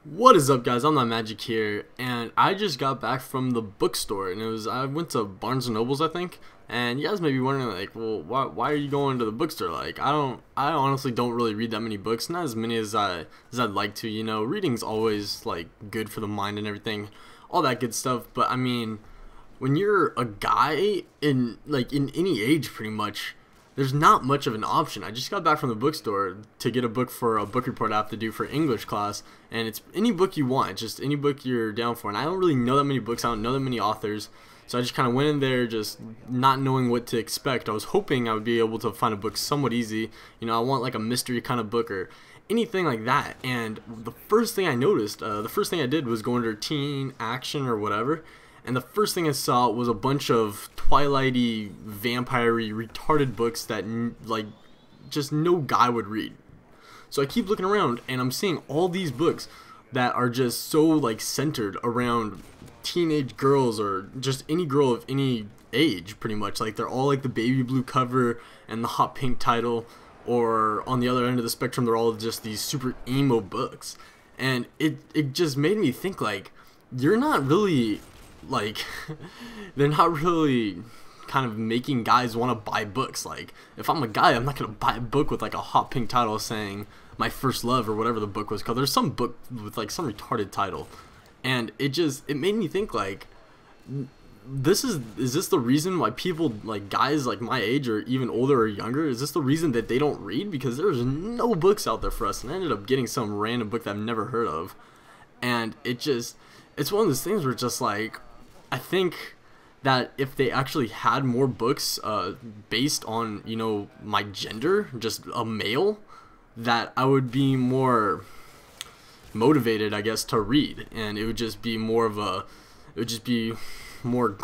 What is up, guys? ImNotMagic here, and I just got back from the bookstore, and I went to Barnes & Noble's, I think. And you guys may be wondering, like, well, why are you going to the bookstore? Like, I honestly don't really read that many books, not as many as I'd like to. You know, reading's always like good for the mind and everything, all that good stuff. But I mean, when you're a guy in any age, pretty much, there's not much of an option. I just got back from the bookstore to get a book for a book report I have to do for English class, and it's any book you want, just any book you're down for. And I don't really know that many books, I don't know that many authors, so I just kind of went in there just not knowing what to expect. I was hoping I would be able to find a book somewhat easy. You know, I want like a mystery kind of book or anything like that. And the first thing I noticed, the first thing I did was go under teen action or whatever, and the first thing I saw was a bunch of Twilighty, vampire-y, retarded books that like just no guy would read. So I keep looking around and I'm seeing all these books that are just so like centered around teenage girls or just any girl of any age, pretty much. Like they're all like the baby blue cover and the hot pink title, or on the other end of the spectrum they're all just these super emo books. And it just made me think, like, you're not really like they're not really kind of making guys want to buy books. Like, if I'm a guy, I'm not gonna buy a book with like a hot pink title saying My First Love or whatever the book was called. There's some book with like some retarded title, and it made me think, like, is this the reason why people, like guys like my age or even older or younger, is this the reason that they don't read? Because there's no books out there for us, and I ended up getting some random book that I've never heard of. And it's one of those things where it's just like, I think that if they actually had more books based on, you know, my gender, just a male, that I would be more motivated, I guess, to read. And it would just be more of a, it would just be more,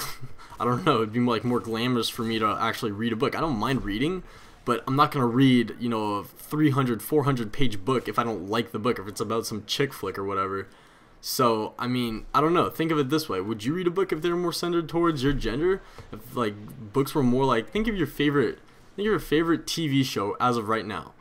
I don't know, it'd be like more glamorous for me to actually read a book. I don't mind reading, but I'm not going to read, you know, a 300, 400 page book if I don't like the book, if it's about some chick flick or whatever. So, I mean, I don't know. Think of it this way. Would you read a book if they were more centered towards your gender? If, like, books were more like, think of your favorite TV show as of right now.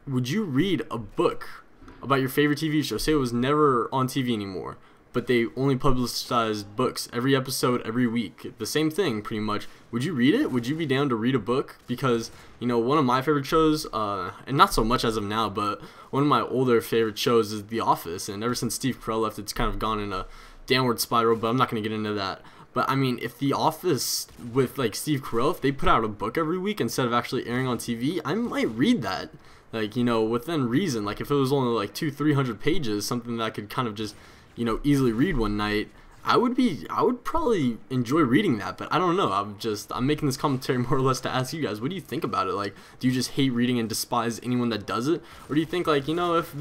Would you read a book about your favorite TV show? Say it was never on TV anymore, but they only publicized books every episode, every week. The same thing, pretty much. Would you read it? Would you be down to read a book? Because, you know, one of my favorite shows, and not so much as of now, but one of my older favorite shows is The Office. And ever since Steve Carell left, it's kind of gone in a downward spiral, but I'm not going to get into that. But, I mean, if The Office with, like, Steve Carell, if they put out a book every week instead of actually airing on TV, I might read that. Like, you know, within reason. Like, if it was only, like, 200-300 pages, something that I could kind of just, you know, easily read one night, I would probably enjoy reading that. But I don't know, I'm making this commentary more or less to ask you guys, what do you think about it? Like, do you just hate reading and despise anyone that does it? Or do you think, like, you know, if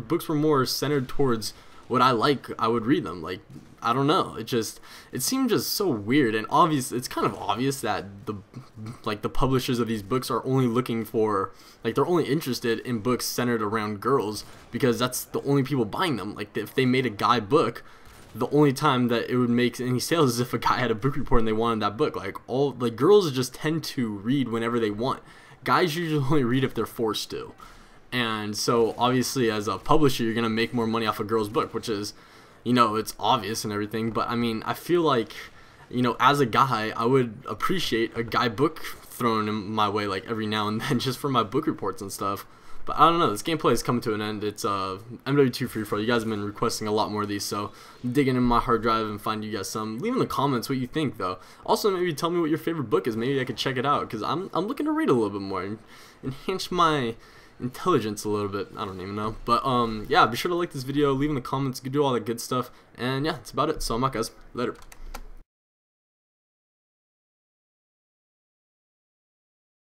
books were more centered towards what I like, I would read them? Like, I don't know, it seemed just so weird. And obvious, it's kind of obvious that the publishers of these books are only looking for, like, they're only interested in books centered around girls, because that's the only people buying them. Like, if they made a guy book, the only time that it would make any sales is if a guy had a book report and they wanted that book. Like, girls just tend to read whenever they want. Guys usually only read if they're forced to. And so obviously, as a publisher, you're gonna make more money off a girl's book, which is, you know, it's obvious and everything. But I mean, I feel like, you know, as a guy, I would appreciate a guy book thrown in my way, like, every now and then, just for my book reports and stuff. But I don't know, this gameplay is coming to an end. It's MW2 free for all. You guys have been requesting a lot more of these, so I'm digging in my hard drive and find you guys some. Leave in the comments what you think, though. Also, maybe tell me what your favorite book is. Maybe I could check it out, because I'm looking to read a little bit more and enhance my intelligence a little bit. I don't even know. But yeah, be sure to like this video, leave in the comments, do all that good stuff. And yeah, that's about it. So I'm out, guys. Later.